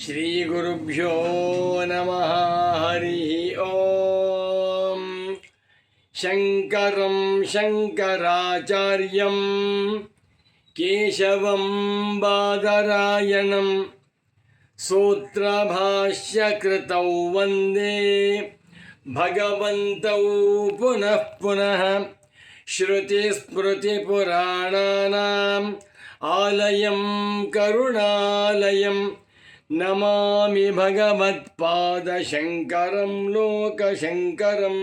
ಶ್ರೀಗುರುಭ್ಯೋ ನಮಃ ಹರಿ ಓಂ. ಶಂಕರಂ ಶಂಕರಾಚಾರ್ಯಂ ಕೇಶವಂ ಬಾದರಾಯಣಂ ಸೂತ್ರಭಾಷ್ಯಕೃತೌ ವಂದೇ ಭಗವಂತೌ ಪುನಃ ಪುನಃ. ಶ್ರುತಿಸ್ಮೃತಿಪುರಾಣಾನಾಂ ಆಲಯಂ ಕರುಣಾಲಯಂ ನಮಾಮಿ ಭಗವತ್ಪಾದಶಂಕರಂ ಲೋಕಶಂಕರಂ.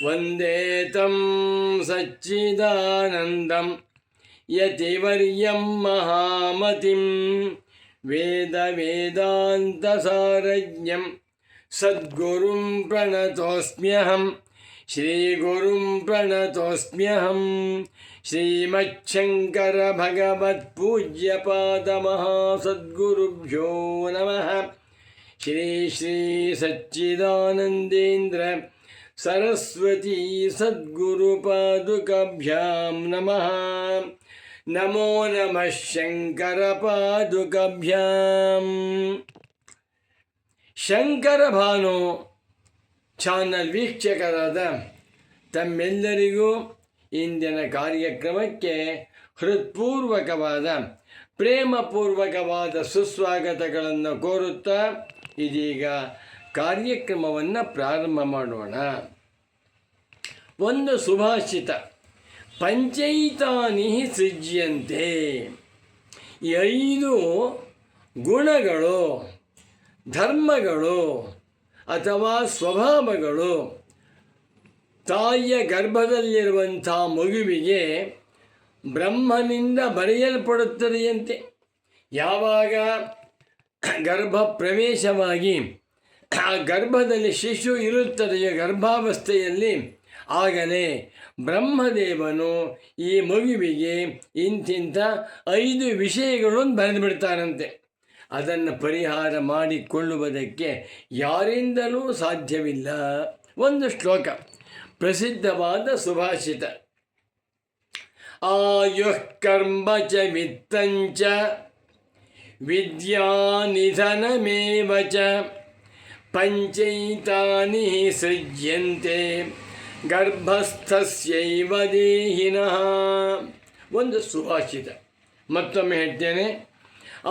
ವಂದೇ ತಂ ಸಚ್ಚಿದಾನಂದಂ ಯತಿವರ್ಯಂ ಮಹಾಮತಿಂ ವೇದಾಂತಸಾರಜ್ಞಂ ಸದ್ಗುರುಂ ಪ್ರಣತೋಸ್ಮ್ಯಹಂ. ಶ್ರೀಗುರುಂ ಪ್ರಣತೋಸ್ಮ್ಯಹಂ. ಶ್ರೀಮಚ್ಛಂಕರ ಭಗವತ್ಪೂಜ್ಯಪಾದ ಮಹಾಸದ್ಗುರುಭ್ಯೋ ನಮಃ. ಶ್ರೀ ಶ್ರೀ ಸಚ್ಚಿದಾನಂದೇಂದ್ರ ಸರಸ್ವತೀ ಸದ್ಗುರುಪಾದುಕಾಭ್ಯಾಂ ನಮಃ. ನಮೋ ನಮಃ ಶಂಕರ ಪಾದುಕಾಭ್ಯಾಂ. ಶಂಕರ ಭಾನು ಚಾನಲ್ ವೀಕ್ಷಕರಾದ ತಮ್ಮೆಲ್ಲರಿಗೂ ಇಂದಿನ ಕಾರ್ಯಕ್ರಮಕ್ಕೆ ಹೃತ್ಪೂರ್ವಕವಾದ ಪ್ರೇಮಪೂರ್ವಕವಾದ ಸುಸ್ವಾಗತಗಳನ್ನು ಕೋರುತ್ತಾ ಇದೀಗ ಕಾರ್ಯಕ್ರಮವನ್ನು ಪ್ರಾರಂಭ ಮಾಡೋಣ. ಒಂದು ಸುಭಾಷಿತ, ಪಂಚೈತಾನಿ ಸೃಜ್ಯಂತೆ. ಈ 5 ಗುಣಗಳು, ಧರ್ಮಗಳು ಅಥವಾ ಸ್ವಭಾವಗಳು ತಾಯಿಯ ಗರ್ಭದಲ್ಲಿರುವಂಥ ಮಗುವಿಗೆ ಬ್ರಹ್ಮನಿಂದ ಬರೆಯಲ್ಪಡುತ್ತದೆಯಂತೆ. ಯಾವಾಗ ಗರ್ಭ ಪ್ರವೇಶವಾಗಿ ಆ ಗರ್ಭದಲ್ಲಿ ಶಿಶು ಇರುತ್ತದೆಯೋ ಗರ್ಭಾವಸ್ಥೆಯಲ್ಲಿ, ಆಗಲೇ ಬ್ರಹ್ಮದೇವನು ಈ ಮಗುವಿಗೆ ಇಂತಿಂಥ 5 ವಿಷಯಗಳನ್ನು ಬರೆದು ಬಿಡ್ತಾರಂತೆ. ಅದನ್ನು ಪರಿಹಾರ ಮಾಡಿಕೊಳ್ಳುವುದಕ್ಕೆ ಯಾರಿಂದಲೂ ಸಾಧ್ಯವಿಲ್ಲ. ಒಂದು ಶ್ಲೋಕ, ಪ್ರಸಿದ್ಧವಾದ ಸುಭಾಷಿತ. ಆಯುಃ ಕರ್ಮ ಚ ವಿತ್ತಂಚ ವಿದ್ಯಾ ನಿಧನಮೇವ ಚ ಪಂಚೈತಾನಿ ಸೃಜ್ಯಂತೆ ಗರ್ಭಸ್ಥಸ್ಯೈವ ದೇಹಿನಃ. ಒಂದು ಸುಭಾಷಿತ, ಮತ್ತೊಮ್ಮೆ ಹೇಳ್ತೇನೆ.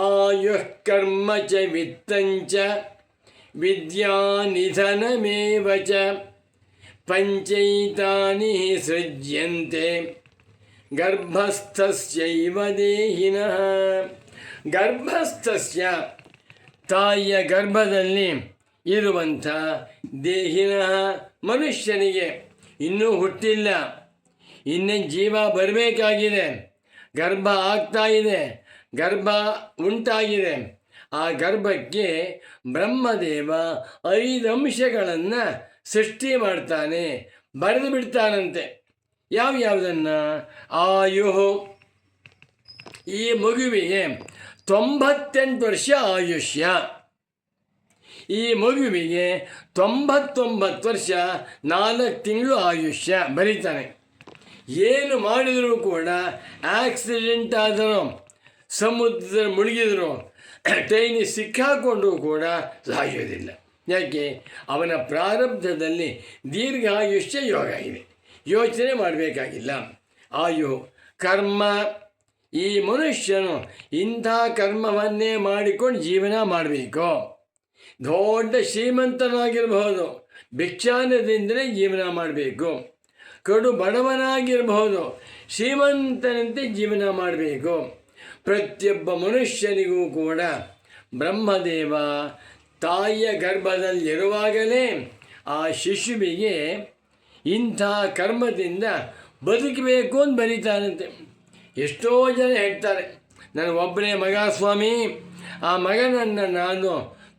ಆಯುಃ ಕರ್ಮ ಚ ವಿತ್ತಂಚ ವಿದ್ಯಾ ನಿಧನಮೇವ ಚ ಪಂಚೈತಾನಿ ಸೃಜ್ಯಂತೆ ಗರ್ಭಸ್ಥಸ್ಯೈವ ದೇಹಿನಃ. ಗರ್ಭಸ್ಥಸ್ಯ, ತಾಯಿಯ ಗರ್ಭದಲ್ಲಿ ಇರುವಂಥ, ದೇಹಿನಃ, ಮನುಷ್ಯನಿಗೆ ಇನ್ನೂ ಹುಟ್ಟಿಲ್ಲ, ಇನ್ನೇ ಜೀವ ಬರಬೇಕಾಗಿದೆ, ಗರ್ಭ ಆಗ್ತಾ ಇದೆ, ಗರ್ಭ ಉಂಟಾಗಿದೆ. ಆ ಗರ್ಭಕ್ಕೆ ಬ್ರಹ್ಮದೇವ 5 ಅಂಶಗಳನ್ನು ಸೃಷ್ಟಿ ಮಾಡ್ತಾನೆ, ಬರೆದು ಬಿಡ್ತಾನಂತೆ. ಯಾವುದನ್ನು? ಆಯುಹು, ಈ ಮಗುವಿಗೆ 98 ವರ್ಷ ಆಯುಷ್ಯ. ಈ ಮಗುವಿಗೆ 99 ವರ್ಷ 4 ತಿಂಗಳು ಆಯುಷ್ಯ ಬರೀತಾನೆ. ಏನು ಮಾಡಿದರೂ ಕೂಡ, ಆಕ್ಸಿಡೆಂಟ್ ಆದರೂ, ಸಮುದ್ರದಲ್ಲಿ ಮುಳುಗಿದ್ರು, ಟ್ರೈನಿಗೆ ಸಿಕ್ಕಾಕೊಂಡು ಕೂಡ ಸಾಯೋದಿಲ್ಲ. ಯಾಕೆ? ಅವನ ಪ್ರಾರಬ್ಧದಲ್ಲಿ ದೀರ್ಘಾಯುಷ್ಯ ಯೋಗ ಇದೆ, ಯೋಚನೆ ಮಾಡಬೇಕಾಗಿಲ್ಲ. ಆಯು ಕರ್ಮ, ಈ ಮನುಷ್ಯನು ಇಂಥ ಕರ್ಮವನ್ನೇ ಮಾಡಿಕೊಂಡು ಜೀವನ ಮಾಡಬೇಕು. ದೊಡ್ಡ ಶ್ರೀಮಂತನಾಗಿರಬಹುದು, ಭಿಕ್ಷಾನದಿಂದಲೇ ಜೀವನ ಮಾಡಬೇಕು. ಕಡು ಬಡವನಾಗಿರಬಹುದು, ಶ್ರೀಮಂತನಂತೆ ಜೀವನ ಮಾಡಬೇಕು. ಪ್ರತಿಯೊಬ್ಬ ಮನುಷ್ಯನಿಗೂ ಕೂಡ ಬ್ರಹ್ಮದೇವ ತಾಯಿಯ ಗರ್ಭದಲ್ಲಿರುವಾಗಲೇ ಆ ಶಿಶುವಿಗೆ ಇಂಥ ಕರ್ಮದಿಂದ ಬದುಕಬೇಕು ಅಂತ ಬರೀತಾನಂತೆ. ಎಷ್ಟೋ ಜನ ಹೇಳ್ತಾರೆ, ನಾನು ಒಬ್ಬನೇ ಮಗ ಸ್ವಾಮಿ, ಆ ಮಗನನ್ನು ನಾನು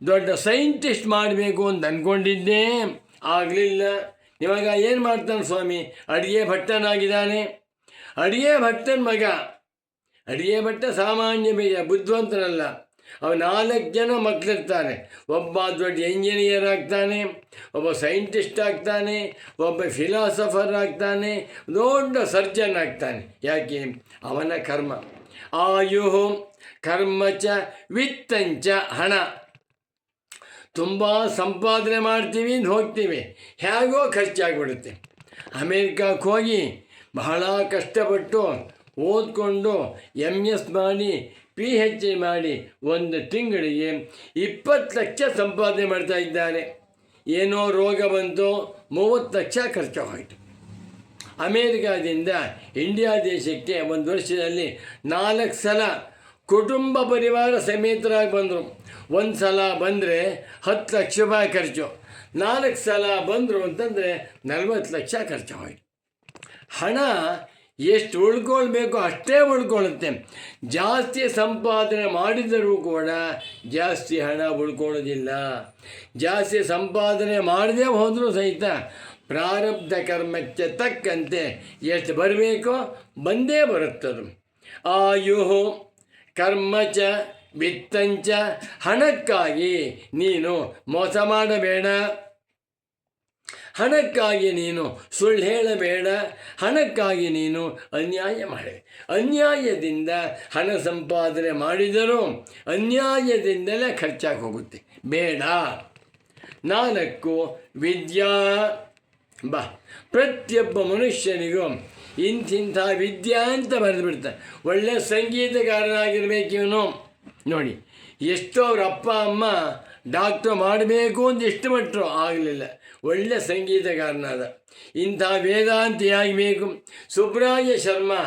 ದೊಡ್ಡ ಸೈಂಟಿಸ್ಟ್ ಮಾಡಬೇಕು ಅಂತ ಅಂದ್ಕೊಂಡಿದ್ದೆ, ಆಗಲಿಲ್ಲ. ಇವಾಗ ಏನು ಮಾಡ್ತಾನೆ ಸ್ವಾಮಿ? ಅಡಿಗೆ ಭಟ್ಟನಾಗಿದ್ದಾನೆ. ಅಡಿಗೆ ಭಟ್ಟನ ಮಗ, ಅಡಿಗೆ ಭಟ್ಟ ಸಾಮಾನ್ಯ ಬುದ್ಧಿವಂತನಲ್ಲ. ಅವನು 4 ಜನ ಮಕ್ಕಳಿರ್ತಾರೆ. ಒಬ್ಬ ದೊಡ್ಡ ಎಂಜಿನಿಯರ್ ಆಗ್ತಾನೆ, ಒಬ್ಬ ಸೈಂಟಿಸ್ಟ್ ಆಗ್ತಾನೆ, ಒಬ್ಬ ಫಿಲಾಸಫರ್ ಆಗ್ತಾನೆ, ದೊಡ್ಡ ಸರ್ಜನ್ ಆಗ್ತಾನೆ. ಯಾಕೆ? ಅವನ ಕರ್ಮ. ಆಯು ಕರ್ಮ ಚ ವಿತ್ತಂಚ ಹಣ. ತುಂಬ ಸಂಪಾದನೆ ಮಾಡ್ತೀವಿ ಅಂತ ಹೋಗ್ತೀವಿ, ಹೇಗೋ ಖರ್ಚಾಗ್ಬಿಡುತ್ತೆ. ಅಮೇರಿಕಕ್ಕೆ ಹೋಗಿ ಬಹಳ ಕಷ್ಟಪಟ್ಟು ಓದ್ಕೊಂಡು MS ಮಾಡಿ PhD ಮಾಡಿ ಒಂದು ತಿಂಗಳಿಗೆ 20 ಲಕ್ಷ ಸಂಪಾದನೆ ಮಾಡ್ತಾ ಇದ್ದಾರೆ. ಏನೋ ರೋಗ ಬಂತು, 30 ಲಕ್ಷ ಖರ್ಚು ಹೋಯಿತು. ಅಮೇರಿಕಾದಿಂದ ಇಂಡಿಯಾ ದೇಶಕ್ಕೆ ಒಂದು ವರ್ಷದಲ್ಲಿ 4 ಸಲ ಕುಟುಂಬ ಪರಿವಾರ ಸಮೇತರಾಗಿ ಬಂದರು. ಒಂದು ಸಲ ಬಂದರೆ 10 ಲಕ್ಷ ರೂಪಾಯಿ ಖರ್ಚು, 4 ಸಲ ಬಂದರು ಅಂತಂದರೆ 40 ಲಕ್ಷ ಖರ್ಚು ಹೋಯಿತು. ಹಣ ಎಷ್ಟು ಉಳ್ಕೊಳ್ಬೇಕು ಅಷ್ಟೇ ಉಳ್ಕೊಳ್ಳುತ್ತೆ. ಜಾಸ್ತಿ ಸಂಪಾದನೆ ಮಾಡಿದರೂ ಕೂಡ ಜಾಸ್ತಿ ಹಣ ಉಳ್ಕೊಳ್ಳೋದಿಲ್ಲ. ಜಾಸ್ತಿ ಸಂಪಾದನೆ ಮಾಡದೇ ಹೋದರೂ ಸಹಿತ ಪ್ರಾರಬ್ಧ ಕರ್ಮಕ್ಕೆ ತಕ್ಕಂತೆ ಎಷ್ಟು ಬರಬೇಕೋ ಬಂದೇ ಬರುತ್ತದು. ಆಯು ಕರ್ಮ ಚ ವಿತ್ತಂಚ. ಹಣಕ್ಕಾಗಿ ನೀನು ಮೋಸ ಮಾಡಬೇಡ, ಹಣಕ್ಕಾಗಿ ನೀನು ಸುಳ್ಳು ಹೇಳಬೇಡ, ಹಣಕ್ಕಾಗಿ ನೀನು ಅನ್ಯಾಯ ಮಾಡಿ. ಅನ್ಯಾಯದಿಂದ ಹಣ ಸಂಪಾದನೆ ಮಾಡಿದರೂ ಅನ್ಯಾಯದಿಂದಲೇ ಖರ್ಚಾಗಿ ಹೋಗುತ್ತೆ, ಬೇಡ. 4 ವಿದ್ಯಾ. ಪ್ರತಿಯೊಬ್ಬ ಮನುಷ್ಯನಿಗೂ ಇಂತಿಂಥ ವಿದ್ಯಾ ಅಂತ ಬರೆದು ಬಿಡ್ತಾರೆ. ಒಳ್ಳೆಯ ಸಂಗೀತಗಾರನಾಗಿರ್ಬೇಕು ಇವನು. ನೋಡಿ, ಎಷ್ಟೋ ಅವ್ರ ಅಪ್ಪ ಅಮ್ಮ ಡಾಕ್ಟ್ರು ಮಾಡಬೇಕು ಅಂತ ಇಷ್ಟಪಟ್ಟರು, ಆಗಲಿಲ್ಲ. ಒಳ್ಳೆ ಸಂಗೀತಗಾರನಾದ. ಇಂಥ ವೇದಾಂತಿಯಾಗಬೇಕು, ಸುಬ್ರಾಯ ಶರ್ಮಾ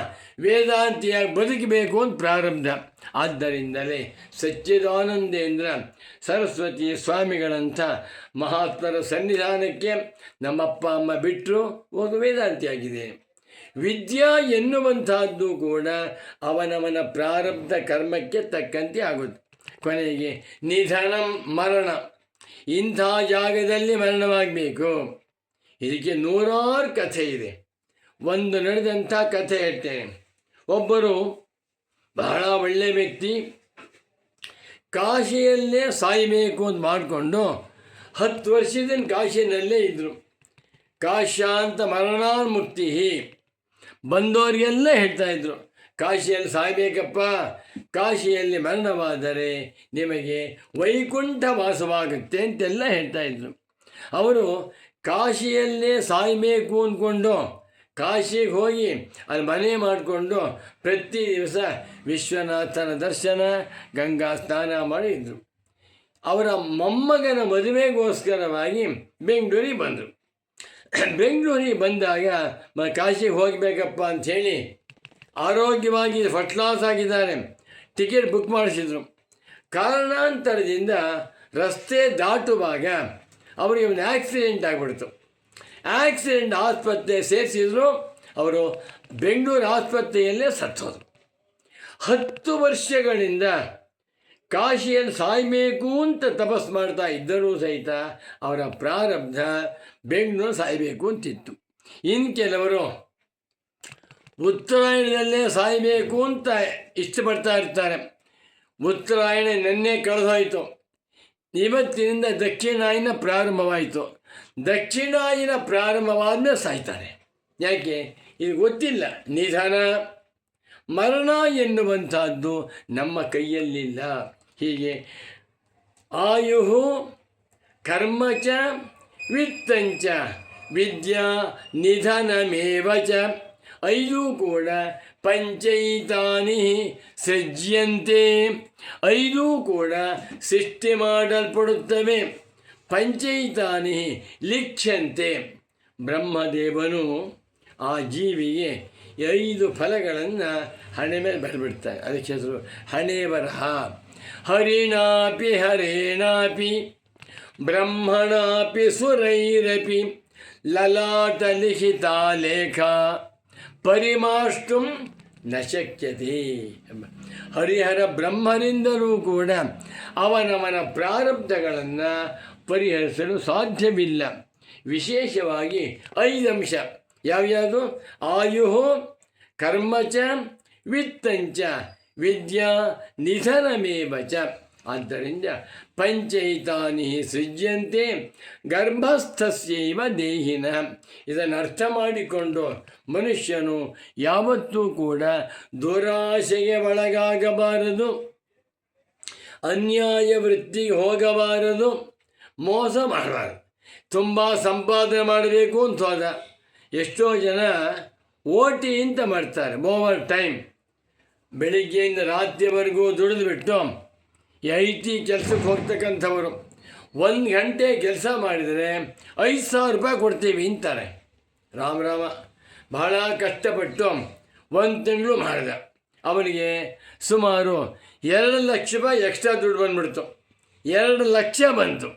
ವೇದಾಂತಿಯಾಗಿ ಬದುಕಬೇಕು ಅಂತ ಪ್ರಾರಬ್ಧ. ಆದ್ದರಿಂದಲೇ ಸಚ್ಚಿದಾನಂದೇಂದ್ರ ಸರಸ್ವತಿ ಸ್ವಾಮಿಗಳಂಥ ಮಹಾತ್ಮರ ಸನ್ನಿಧಾನಕ್ಕೆ ನಮ್ಮಪ್ಪ ಅಮ್ಮ ಬಿಟ್ಟರು, ಹೋಗಿ ವೇದಾಂತಿಯಾಗಿದೆ. ವಿದ್ಯಾ ಎನ್ನುವಂಥದ್ದು ಕೂಡ ಅವನವನ ಪ್ರಾರಬ್ಧ ಕರ್ಮಕ್ಕೆ ತಕ್ಕಂತೆ ಆಗುತ್ತೆ. ಕೊನೆಗೆ ನಿಧನ ಮರಣ, ಇಂಥ ಜಾಗದಲ್ಲಿ ಮರಣವಾಗಬೇಕು. ಇದಕ್ಕೆ 100 ಕಥೆ ಇದೆ. ಒಂದು ನಡೆದಂಥ ಕಥೆ ಹೇಳ್ತೇನೆ. ಒಬ್ಬರು ಬಹಳ ಒಳ್ಳೆಯ ವ್ಯಕ್ತಿ ಕಾಶಿಯಲ್ಲೇ ಸಾಯಬೇಕು ಅಂತ ಮಾಡಿಕೊಂಡು 10 ವರ್ಷದಿಂದ ಕಾಶಿನಲ್ಲೇ ಇದ್ದರು. ಕಾಶ್ಯಾಂತ ಮರಣಾನ್ಮುಕ್ತಿ ಬಂದವರಿಗೆಲ್ಲ ಹೇಳ್ತಾಯಿದ್ರು, ಕಾಶಿಯಲ್ಲಿ ಸಾಯಬೇಕಪ್ಪ, ಕಾಶಿಯಲ್ಲಿ ಮರಣವಾದರೆ ನಿಮಗೆ ವೈಕುಂಠ ವಾಸವಾಗುತ್ತೆ ಅಂತೆಲ್ಲ ಹೇಳ್ತಾಯಿದ್ರು. ಅವರು ಕಾಶಿಯಲ್ಲೇ ಸಾಯಬೇಕು ಅಂದ್ಕೊಂಡು ಕಾಶಿಗೆ ಹೋಗಿ ಅಲ್ಲಿ ಮನೆ ಮಾಡಿಕೊಂಡು ಪ್ರತಿ ದಿವಸ ವಿಶ್ವನಾಥನ ದರ್ಶನ, ಗಂಗಾ ಸ್ನಾನ ಮಾಡಿದ್ರು. ಅವರ ಮೊಮ್ಮಗನ ಮದುವೆಗೋಸ್ಕರವಾಗಿ ಬೆಂಗಳೂರಿಗೆ ಬಂದರು. ಬೆಂಗಳೂರಿಗೆ ಬಂದಾಗ ಕಾಶಿಗೆ ಹೋಗಬೇಕಪ್ಪ ಅಂಥೇಳಿ ಆರೋಗ್ಯವಾಗಿ ಫಸ್ಟ್ ಕ್ಲಾಸ್ ಆಗಿದ್ದಾರೆ, ಟಿಕೆಟ್ ಬುಕ್ ಮಾಡಿಸಿದ್ರು. ಕಾರಣಾಂತರದಿಂದ ರಸ್ತೆ ದಾಟುವಾಗ ಅವರಿಗೆ ಒಂದು ಆಕ್ಸಿಡೆಂಟ್ ಆಗಿಬಿಡ್ತು. ಆಕ್ಸಿಡೆಂಟ್ ಆಸ್ಪತ್ರೆ ಸೇರಿಸಿದ್ರು. ಅವರು ಬೆಂಗಳೂರು ಆಸ್ಪತ್ರೆಯಲ್ಲೇ ಸತ್ತೋದ್ರು. 10 ವರ್ಷಗಳಿಂದ ಕಾಶಿಯಲ್ಲಿ ಸಾಯಬೇಕು ಅಂತ ತಪಸ್ಸು ಮಾಡ್ತಾ ಇದ್ದರೂ ಸಹಿತ ಅವರ ಪ್ರಾರಬ್ಧ ಬೆಂಗಳೂರು ಸಾಯಬೇಕು ಅಂತಿತ್ತು. ಇನ್ನು ಕೆಲವರು ಉತ್ತರಾಯಣದಲ್ಲೇ ಸಾಯಬೇಕು ಅಂತ ಇಷ್ಟಪಡ್ತಾ ಇರ್ತಾರೆ. ಉತ್ತರಾಯಣ ನೆನ್ನೆ ಕಳೆದೋಯಿತು, ಇವತ್ತಿನಿಂದ ದಕ್ಷಿಣಾಯನ ಪ್ರಾರಂಭವಾಯಿತು. ದಕ್ಷಿಣಾಯನ ಪ್ರಾರಂಭವಾದ್ಮೇಲೆ ಸಾಯ್ತಾರೆ. ಯಾಕೆ? ಇದು ಗೊತ್ತಿಲ್ಲ. ನಿಧನ ಮರಣ ಎನ್ನುವಂಥದ್ದು ನಮ್ಮ ಕೈಯಲ್ಲಿಲ್ಲ. ಹೀಗೆ ಆಯು ಕರ್ಮ ಚ ವಿತ್ತಂಚ ವಿದ್ಯಾ ನಿಧನಮೇವ ಚ. 5 ಕೂಡ ಪಂಚೈತಾನಿ ಸೃಜ್ಯಂತೆ. 5 ಕೂಡ ಸೃಷ್ಟಿ ಮಾಡಲ್ಪಡುತ್ತವೆ. ಪಂಚೈತಾನಿ ಲಿಖ್ಯಂತೆ. ಬ್ರಹ್ಮದೇವನು ಆ ಜೀವಿಗೆ 5 ಫಲಗಳನ್ನು ಹಣೆ ಮೇಲೆ ಬರೆಬಿಡ್ತಾನೆ. ಅದಕ್ಕೆ ಹೆಸರು ಹಣೆ ಬರಹ. ಹರಿಣಾಪಿ ಹರೇಣಾಪಿ ಬ್ರಹ್ಮಣಾಪಿ ಸುರೈರಪಿ ಲಲಾಟ ಲಿಖಿತ ಲೇಖ ಪರಿಮಾಷ್ಟು ನ ಶಕ್ಯತೆ. ಹರಿಹರ ಬ್ರಹ್ಮರಿಂದಲೂ ಕೂಡ ಅವನವನ ಪ್ರಾರಬ್ಧಗಳನ್ನು ಪರಿಹರಿಸಲು ಸಾಧ್ಯವಿಲ್ಲ. ವಿಶೇಷವಾಗಿ 5 ಅಂಶ ಯಾವ್ಯಾವುದು? ಆಯು ಕರ್ಮ ಚ ವಿತ್ತಂಚ ವಿದ್ಯಾ ನಿಧನಮೇವ ಚ. ಆದ್ದರಿಂದ ಪಂಚೈತಾನಿ ಸೃಜ್ಯಂತೆ ಗರ್ಭಸ್ಥಸ್ಯೈವ ದೇಹಿನ. ಇದನ್ನು ಅರ್ಥ ಮಾಡಿಕೊಂಡು ಮನುಷ್ಯನು ಯಾವತ್ತೂ ಕೂಡ ದುರಾಶೆಗೆ ಒಳಗಾಗಬಾರದು. ಅನ್ಯಾಯ ವೃತ್ತಿಗೆ ಹೋಗಬಾರದು, ಮೋಸ ಮಾಡಬಾರದು. ತುಂಬ ಸಂಪಾದನೆ ಮಾಡಬೇಕು ಅಂತ ಹೋದ. ಎಷ್ಟೋ ಜನ ಓಟಿ ಅಂತ ಮಾಡ್ತಾರೆ, ಓವರ್ ಟೈಮ್. ಬೆಳಿಗ್ಗೆಯಿಂದ ರಾತ್ರಿವರೆಗೂ ದುಡಿದುಬಿಟ್ಟು IT ಕೆಲಸಕ್ಕೆ ಹೋಗ್ತಕ್ಕಂಥವರು 1 ಗಂಟೆ ಕೆಲಸ ಮಾಡಿದರೆ 5,000 ರೂಪಾಯಿ ಕೊಡ್ತೀವಿ ಅಂತಾರೆ. ರಾಮ ಬಹಳ ಕಷ್ಟಪಟ್ಟು 1 ತಿಂಗಳು ಮಾಡಿದ. ಅವನಿಗೆ ಸುಮಾರು 2 ಲಕ್ಷ ರೂಪಾಯಿ ಎಕ್ಸ್ಟ್ರಾ ದುಡ್ಡು ಬಂದ್ಬಿಡ್ತು. 2 ಲಕ್ಷ ಬಂತು.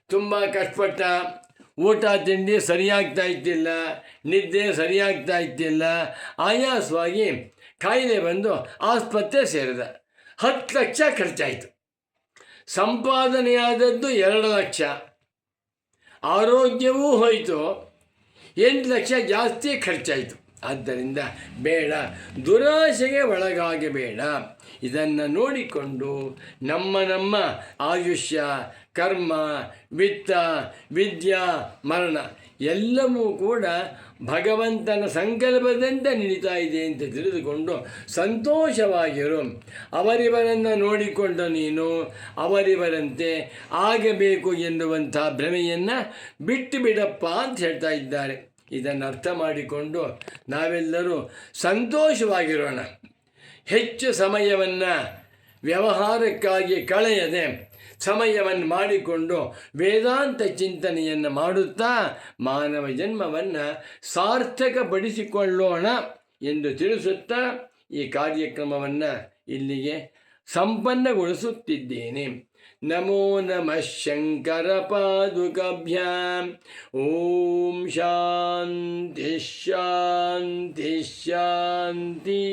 ತುಂಬ ಕಷ್ಟಪಟ್ಟ. ಊಟ ತಿಂಡಿ ಸರಿಯಾಗ್ತಾ ಇದ್ದಿಲ್ಲ, ನಿದ್ದೆ ಸರಿಯಾಗ್ತಾ ಇದ್ದಿಲ್ಲ, ಆಯಾಸವಾಗಿ ಕಾಯಿಲೆ ಬಂದು ಆಸ್ಪತ್ರೆ ಸೇರಿದ. 10 ಲಕ್ಷ ಖರ್ಚಾಯಿತು. ಸಂಪಾದನೆಯಾದದ್ದು 2 ಲಕ್ಷ, ಆರೋಗ್ಯವೂ ಹೋಯಿತು, 8 ಲಕ್ಷ ಜಾಸ್ತಿ ಖರ್ಚಾಯಿತು. ಆದ್ದರಿಂದ ಬೇಡ, ದುರಾಶೆಗೆ ಒಳಗಾಗಬೇಡ. ಇದನ್ನು ನೋಡಿಕೊಂಡು ನಮ್ಮ ಆಯುಷ್ಯ, ಕರ್ಮ, ವಿತ್ತ, ವಿದ್ಯಾ, ಮರಣ ಎಲ್ಲವೂ ಕೂಡ ಭಗವಂತನ ಸಂಕಲ್ಪದಂತೆ ನಡೀತಾ ಇದೆ ಅಂತ ತಿಳಿದುಕೊಂಡು ಸಂತೋಷವಾಗಿರು. ಅವರಿವರನ್ನು ನೋಡಿಕೊಂಡು ನೀನು ಅವರಿವರಂತೆ ಆಗಬೇಕು ಎನ್ನುವಂಥ ಭ್ರಮೆಯನ್ನು ಬಿಟ್ಟು ಬಿಡಪ್ಪ ಅಂತ ಹೇಳ್ತಾ ಇದ್ದಾರೆ. ಇದನ್ನು ಅರ್ಥ ಮಾಡಿಕೊಂಡು ನಾವೆಲ್ಲರೂ ಸಂತೋಷವಾಗಿರೋಣ. ಹೆಚ್ಚು ಸಮಯವನ್ನು ವ್ಯವಹಾರಕ್ಕಾಗಿ ಕಳೆಯದೆ ಸಮಯವನ್ನು ಮಾಡಿಕೊಂಡು ವೇದಾಂತ ಚಿಂತನೆಯನ್ನು ಮಾಡುತ್ತಾ ಮಾನವ ಜನ್ಮವನ್ನು ಸಾರ್ಥಕಪಡಿಸಿಕೊಳ್ಳೋಣ ಎಂದು ತಿಳಿಸುತ್ತಾ ಈ ಕಾರ್ಯಕ್ರಮವನ್ನು ಇಲ್ಲಿಗೆ ಸಂಪನ್ನಗೊಳಿಸುತ್ತಿದ್ದೇನೆ. ನಮೋ ನಮಃ ಶಂಕರ ಪಾದುಕಾಭ್ಯಾಂ. ಓಂ ಶಾಂತಿ ಶಾಂತಿ ಶಾಂತಿ.